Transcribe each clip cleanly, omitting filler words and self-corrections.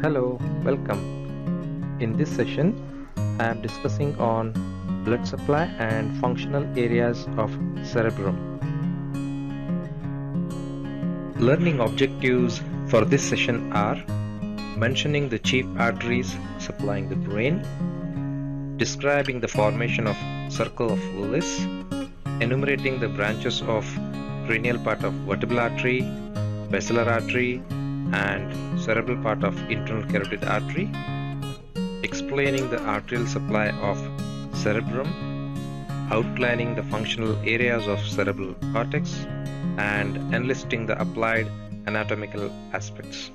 Hello, welcome. In this session, I am discussing on blood supply and functional areas of cerebrum. Learning objectives for this session are mentioning the chief arteries supplying the brain, describing the formation of circle of Willis, enumerating the branches of cranial part of vertebral artery, basilar artery, and cerebral part of internal carotid artery, explaining the arterial supply of cerebrum, outlining the functional areas of cerebral cortex, and enlisting the applied anatomical aspects.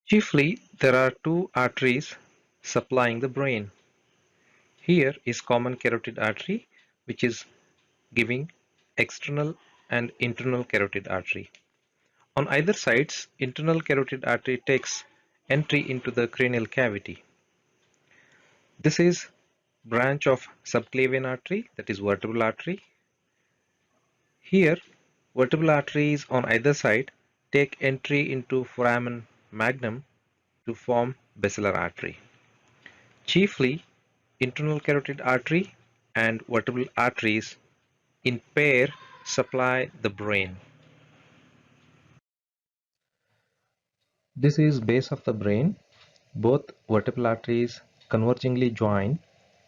Chiefly, there are two arteries supplying the brain. Here is common carotid artery, which is giving external and internal carotid artery. On either sides, internal carotid artery takes entry into the cranial cavity. This is branch of subclavian artery, that is vertebral artery. Here, vertebral arteries on either side take entry into foramen magnum to form basilar artery. Chiefly, internal carotid artery and vertebral arteries in pair supply the brain. This is base of the brain. Both vertebral arteries convergingly join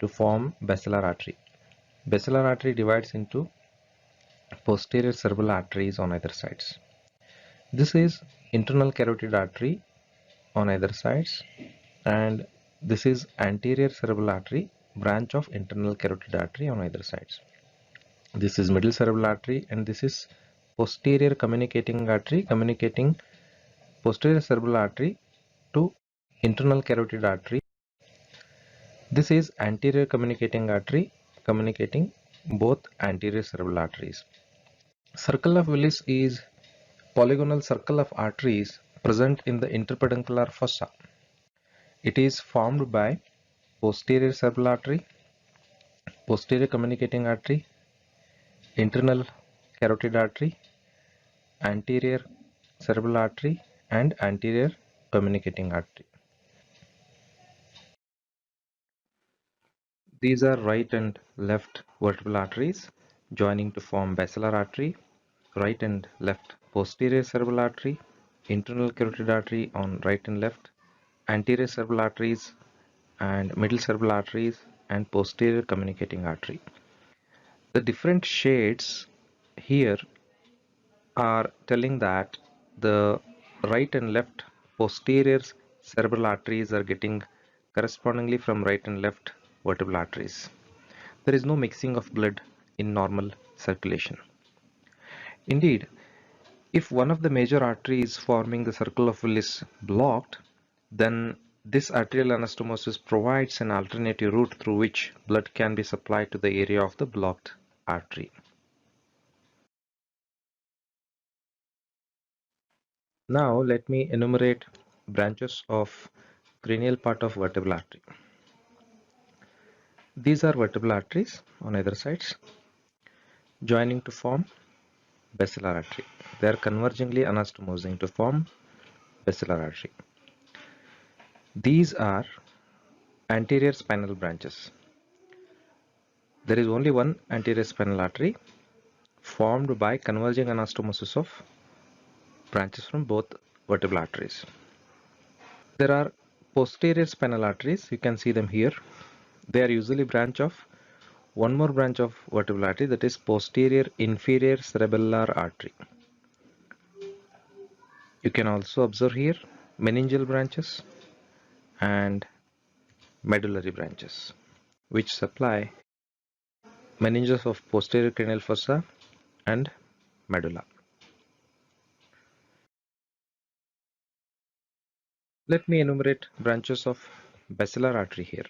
to form basilar artery. Basilar artery divides into posterior cerebral arteries on either sides. This is internal carotid artery on either sides, and this is anterior cerebral artery, branch of internal carotid artery on either sides. This is middle cerebral artery, and this is posterior communicating artery communicating posterior cerebral artery to internal carotid artery. This is anterior communicating artery communicating both anterior cerebral arteries. Circle of Willis is polygonal circle of arteries present in the interpeduncular fossa. It is formed by posterior cerebral artery, posterior communicating artery, internal carotid artery, anterior cerebral artery, and anterior communicating artery. These are right and left vertebral arteries joining to form basilar artery, right and left posterior cerebral artery, internal carotid artery on right and left, anterior cerebral arteries and middle cerebral arteries, and posterior communicating artery. The different shades here are telling that the right and left posterior cerebral arteries are getting correspondingly from right and left vertebral arteries. There is no mixing of blood in normal circulation. Indeed, if one of the major arteries forming the circle of Willis blocked, then this arterial anastomosis provides an alternative route through which blood can be supplied to the area of the blocked artery. Now let me enumerate branches of cranial part of vertebral artery. These are vertebral arteries on either sides joining to form basilar artery. They are convergingly anastomosing to form basilar artery. These are anterior spinal branches. There is only one anterior spinal artery formed by converging anastomosis of branches from both vertebral arteries. There are posterior spinal arteries, you can see them here. They are usually branch of one more branch of vertebral artery, that is posterior inferior cerebellar artery. You can also observe here meningeal branches and medullary branches, which supply meninges of posterior cranial fossa and medulla. Let me enumerate branches of basilar artery here.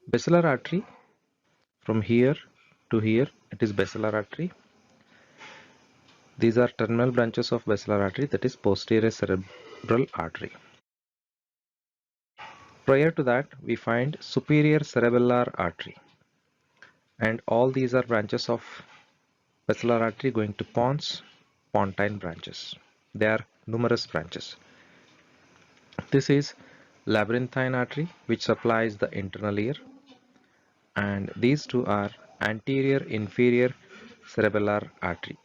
Basilar artery, from here to here, it is basilar artery. These are terminal branches of basilar artery, that is posterior cerebral artery. Prior to that, we find superior cerebellar artery, and all these are branches of basilar artery going to pons, pontine branches. There are numerous branches. This is labyrinthine artery, which supplies the internal ear, and these two are anterior inferior cerebellar artery.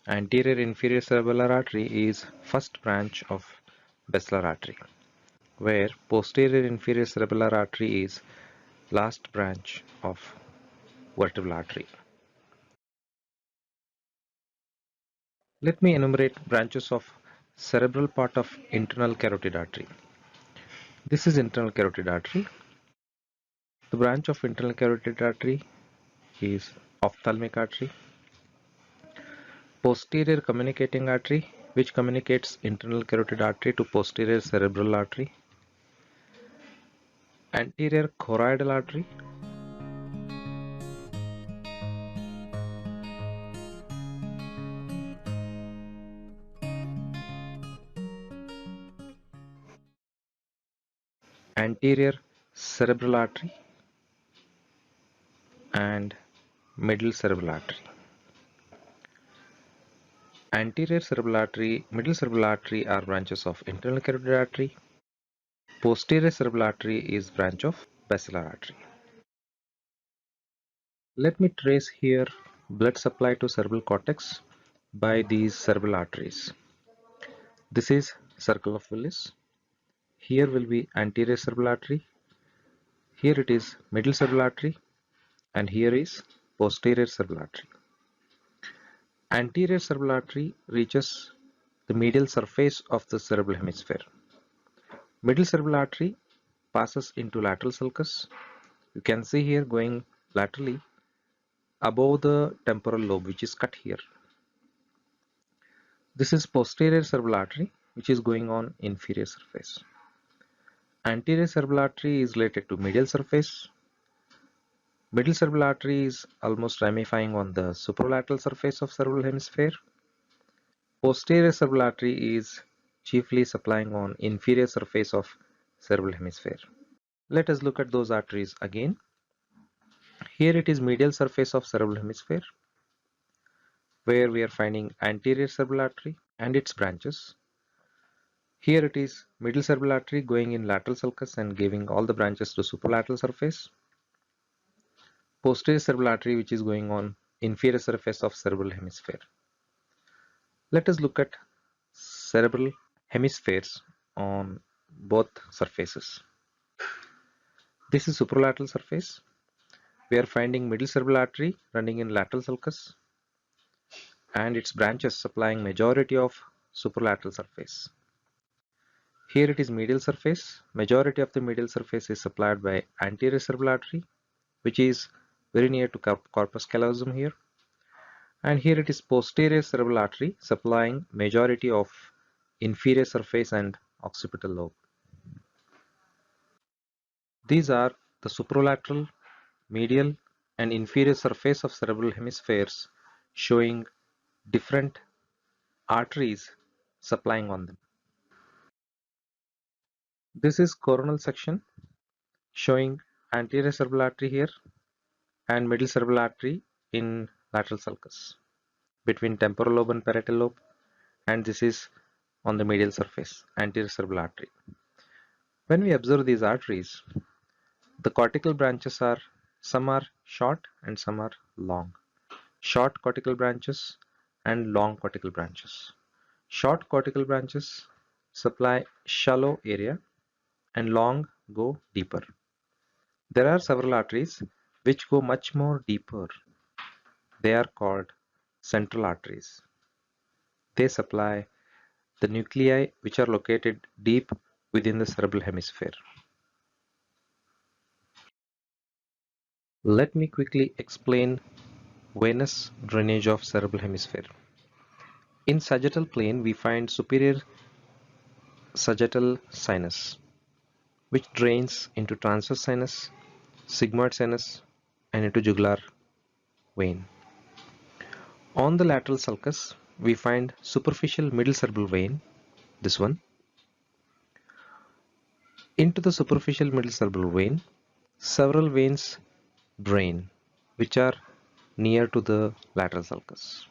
Anterior inferior cerebellar artery is first branch of basilar artery, where posterior inferior cerebellar artery is last branch of vertebral artery. Let me enumerate branches of cerebral part of internal carotid artery. This is internal carotid artery. The branch of internal carotid artery is ophthalmic artery. Posterior communicating artery, which communicates internal carotid artery to posterior cerebral artery. Anterior choroidal artery. Anterior cerebral artery and middle cerebral artery. Anterior cerebral artery, middle cerebral artery are branches of internal carotid artery. Posterior cerebral artery is branch of basilar artery. Let me trace here blood supply to cerebral cortex by these cerebral arteries. This is circle of Willis. Here will be anterior cerebral artery. Here it is middle cerebral artery, and here is posterior cerebral artery. Anterior cerebral artery reaches the medial surface of the cerebral hemisphere. Middle cerebral artery passes into lateral sulcus. You can see here going laterally above the temporal lobe, which is cut here. This is posterior cerebral artery, which is going on inferior surface. Anterior cerebral artery is related to medial surface. Middle cerebral artery is almost ramifying on the superolateral surface of cerebral hemisphere. Posterior cerebral artery is chiefly supplying on inferior surface of cerebral hemisphere. Let us look at those arteries again. Here it is medial surface of cerebral hemisphere, where we are finding anterior cerebral artery and its branches. Here it is middle cerebral artery going in lateral sulcus and giving all the branches to superlateral surface. Posterior cerebral artery, which is going on inferior surface of cerebral hemisphere. Let us look at cerebral hemispheres on both surfaces. This is superlateral surface. We are finding middle cerebral artery running in lateral sulcus and its branches supplying majority of superlateral surface. Here it is medial surface. Majority of the medial surface is supplied by anterior cerebral artery, which is very near to corpus callosum here. And here it is posterior cerebral artery supplying majority of inferior surface and occipital lobe. These are the superolateral, medial and inferior surface of cerebral hemispheres showing different arteries supplying on them. This is coronal section showing anterior cerebral artery here and middle cerebral artery in lateral sulcus between temporal lobe and parietal lobe, and this is on the medial surface, anterior cerebral artery. When we observe these arteries, the cortical branches are, some are short and some are long. Short cortical branches and long cortical branches. Short cortical branches supply shallow area and long go deeper. There are several arteries which go much more deeper. They are called central arteries. They supply the nuclei which are located deep within the cerebral hemisphere. Let me quickly explain venous drainage of cerebral hemisphere. In sagittal plane, we find superior sagittal sinus, which drains into transverse sinus, sigmoid sinus, and into jugular vein. On the lateral sulcus, we find superficial middle cerebral vein, this one. Into the superficial middle cerebral vein, several veins drain, which are near to the lateral sulcus,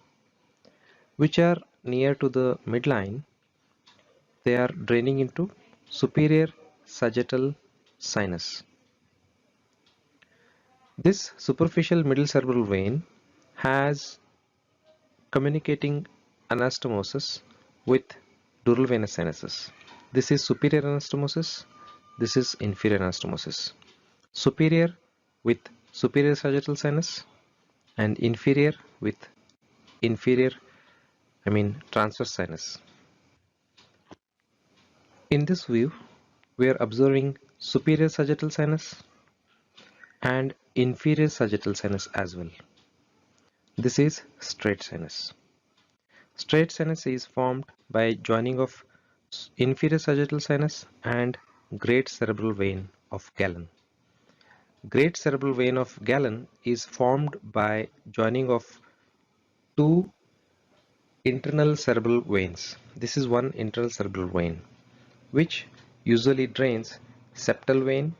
which are near to the midline, they are draining into superior sagittal sinus. This superficial middle cerebral vein has communicating anastomosis with dural venous sinuses. This is superior anastomosis, this is inferior anastomosis. Superior with superior sagittal sinus and inferior with inferior, transverse sinus. In this view, we are observing superior sagittal sinus and inferior sagittal sinus as well. This is straight sinus. Straight sinus is formed by joining of inferior sagittal sinus and great cerebral vein of Galen. Great cerebral vein of Galen is formed by joining of two internal cerebral veins. This is one internal cerebral vein which usually drains septal vein,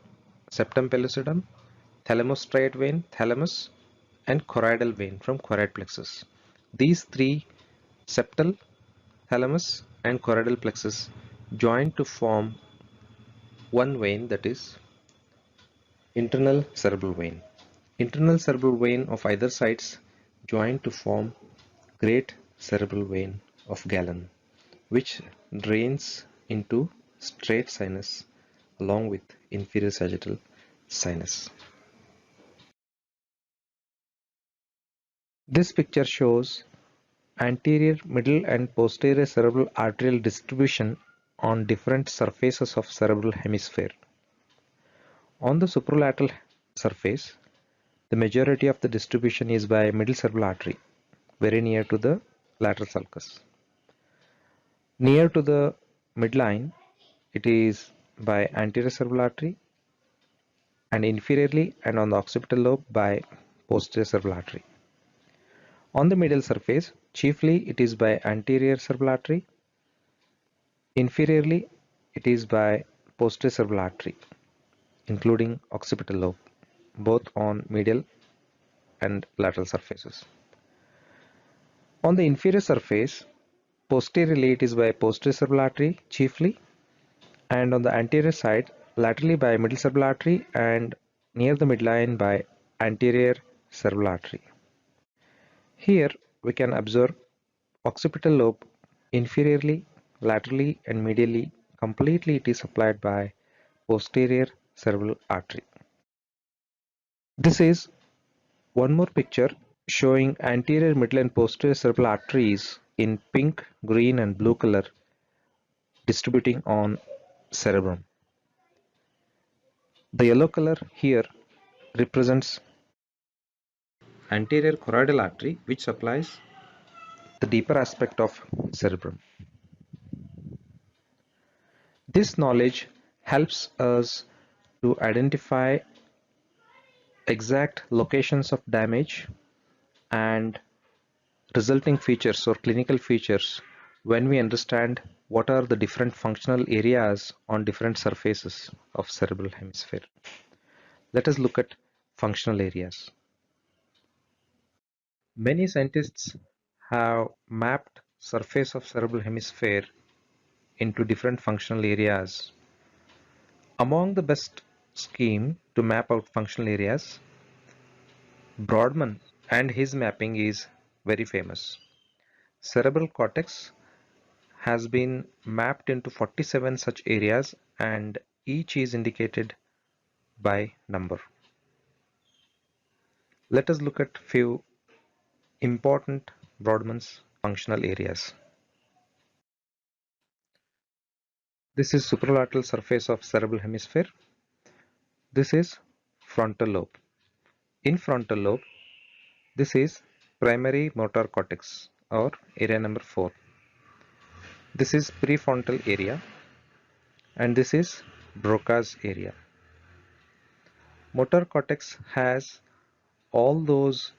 septum pellucidum, thalamus striate vein, thalamus, and choroidal vein from choroid plexus. These three, septal, thalamus, and choroidal plexus, join to form one vein, that is internal cerebral vein. Internal cerebral vein of either sides join to form great cerebral vein of Galen, which drains into straight sinus along with inferior sagittal sinus. This picture shows anterior, middle and posterior cerebral arterial distribution on different surfaces of cerebral hemisphere. On the superlateral surface, the majority of the distribution is by middle cerebral artery, very near to the lateral sulcus. Near to the midline, it is by anterior cerebral artery, and inferiorly and on the occipital lobe by posterior cerebral artery. On the medial surface, chiefly it is by anterior cerebral artery, inferiorly it is by posterior cerebral artery, including occipital lobe, both on medial and lateral surfaces. On the inferior surface, posteriorly it is by posterior cerebral artery chiefly, and on the anterior side, laterally by middle cerebral artery and near the midline by anterior cerebral artery. Here we can observe occipital lobe inferiorly, laterally and medially completely it is supplied by posterior cerebral artery. This is one more picture showing anterior, middle and posterior cerebral arteries in pink, green and blue color distributing on cerebrum. The yellow color here represents anterior choroidal artery which supplies the deeper aspect of cerebrum. This knowledge helps us to identify exact locations of damage and resulting features or clinical features when we understand what are the different functional areas on different surfaces of cerebral hemisphere. Let us look at functional areas. Many scientists have mapped surface of cerebral hemisphere into different functional areas. Among the best scheme to map out functional areas, Brodmann and his mapping is very famous. Cerebral cortex has been mapped into 47 such areas and each is indicated by number. Let us look at few important Brodmann's functional areas. This is superlateral surface of cerebral hemisphere. This is frontal lobe. In frontal lobe, this is primary motor cortex or area number 4. This is prefrontal area and this is Broca's area. Motor cortex has all those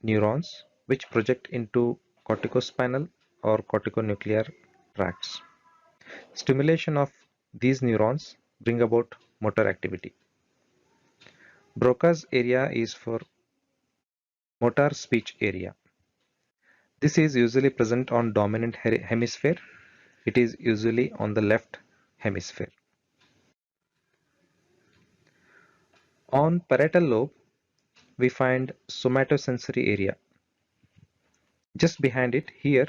neurons which project into corticospinal or corticonuclear tracts. Stimulation of these neurons bring about motor activity. Broca's area is for motor speech area. This is usually present on dominant hemisphere. It is usually on the left hemisphere. On parietal lobe, we find somatosensory area. Just behind it, here,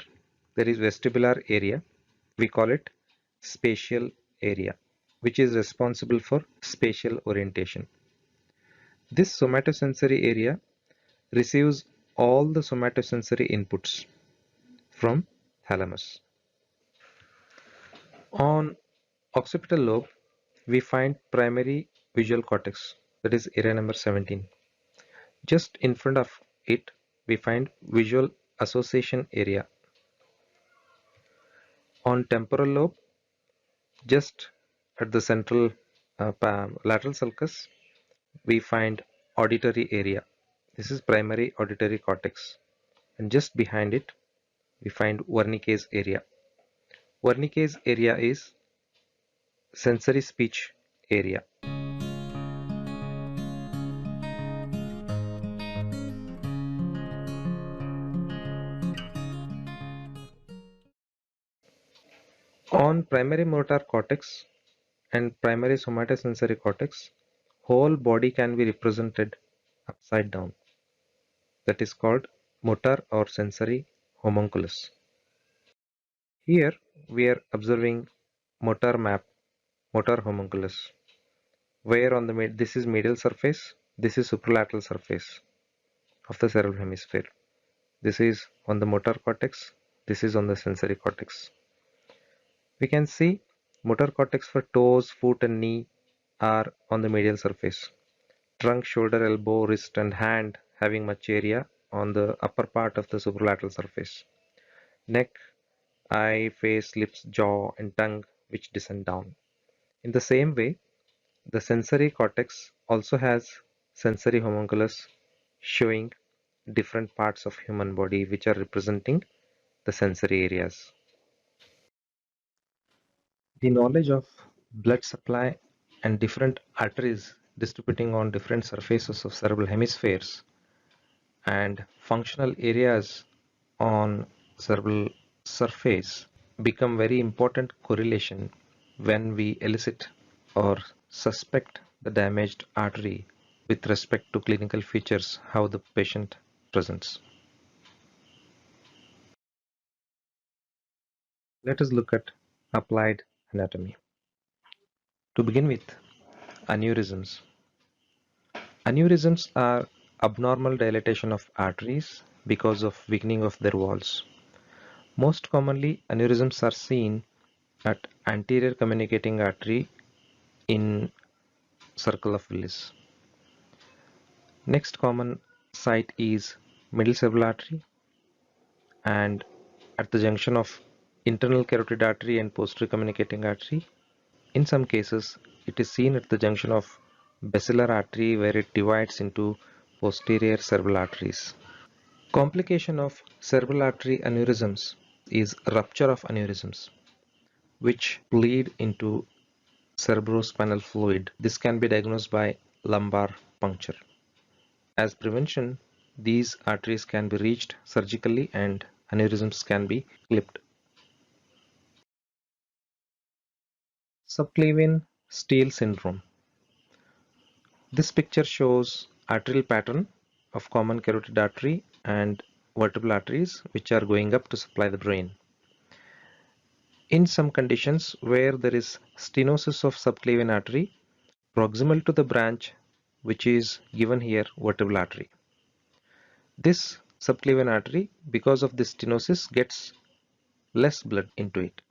there is vestibular area. We call it spatial area, which is responsible for spatial orientation. This somatosensory area receives all the somatosensory inputs from thalamus. On occipital lobe, we find primary visual cortex, that is area number 17. Just in front of it, we find visual association area. On temporal lobe, just at the central lateral sulcus, we find auditory area. This is primary auditory cortex. And just behind it, we find Wernicke's area. Wernicke's area is sensory speech area. On primary motor cortex and primary somatosensory cortex, whole body can be represented upside down. That is called motor or sensory homunculus. Here we are observing motor map, motor homunculus, where on the this is medial surface, this is superlateral surface of the cerebral hemisphere. This is on the motor cortex, this is on the sensory cortex. We can see motor cortex for toes, foot and knee are on the medial surface. Trunk, shoulder, elbow, wrist and hand having much area on the upper part of the superlateral surface. Neck, eye, face, lips, jaw and tongue which descend down. In the same way, the sensory cortex also has sensory homunculus showing different parts of human body which are representing the sensory areas. The knowledge of blood supply and different arteries distributing on different surfaces of cerebral hemispheres and functional areas on cerebral surface become very important correlation when we elicit or suspect the damaged artery with respect to clinical features how the patient presents. Let us look at applied anatomy. To begin with, aneurysms. Aneurysms are abnormal dilatation of arteries because of weakening of their walls. Most commonly, aneurysms are seen at anterior communicating artery in circle of Willis. Next common site is middle cerebral artery and at the junction of internal carotid artery and posterior communicating artery. In some cases, it is seen at the junction of basilar artery where it divides into posterior cerebral arteries. Complication of cerebral artery aneurysms is rupture of aneurysms, which bleed into cerebrospinal fluid. This can be diagnosed by lumbar puncture. As prevention, these arteries can be reached surgically and aneurysms can be clipped. Subclavian steal syndrome. This picture shows arterial pattern of common carotid artery and vertebral arteries which are going up to supply the brain. In some conditions where there is stenosis of subclavian artery proximal to the branch which is given here vertebral artery. This subclavian artery, because of this stenosis, gets less blood into it.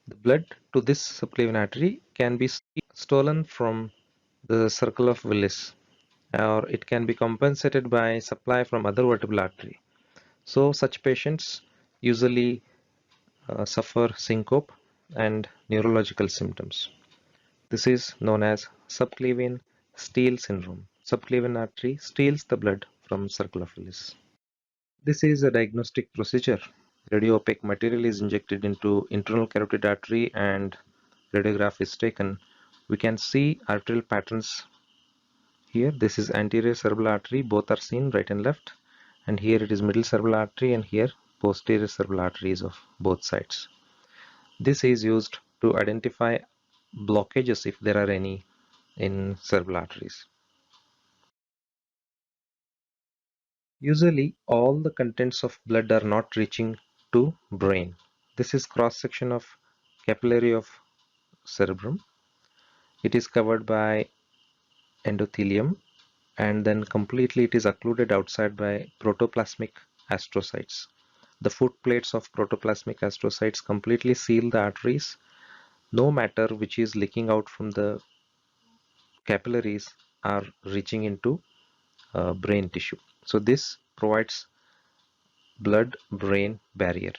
The blood to this subclavian artery can be stolen from the circle of Willis, or it can be compensated by supply from other vertebral artery. So such patients usually suffer syncope and neurological symptoms. This is known as subclavian steal syndrome. Subclavian artery steals the blood from circle of Willis. This is a diagnostic procedure. Radiopaque material is injected into internal carotid artery and radiograph is taken. We can see arterial patterns here. This is anterior cerebral artery, both are seen right and left, and here it is middle cerebral artery and here posterior cerebral arteries of both sides. This is used to identify blockages if there are any in cerebral arteries. Usually all the contents of blood are not reaching to brain. This is cross section of capillary of cerebrum. It is covered by endothelium and then completely it is occluded outside by protoplasmic astrocytes. The foot plates of protoplasmic astrocytes completely seal the arteries. No matter which is leaking out from the capillaries are reaching into brain tissue. So this provides blood-brain barrier.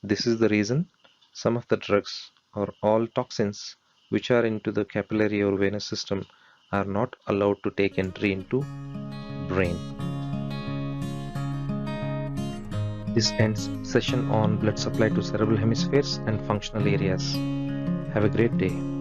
This is the reason some of the drugs or all toxins which are into the capillary or venous system are not allowed to take entry into brain. This ends session on blood supply to cerebral hemispheres and functional areas. Have a great day.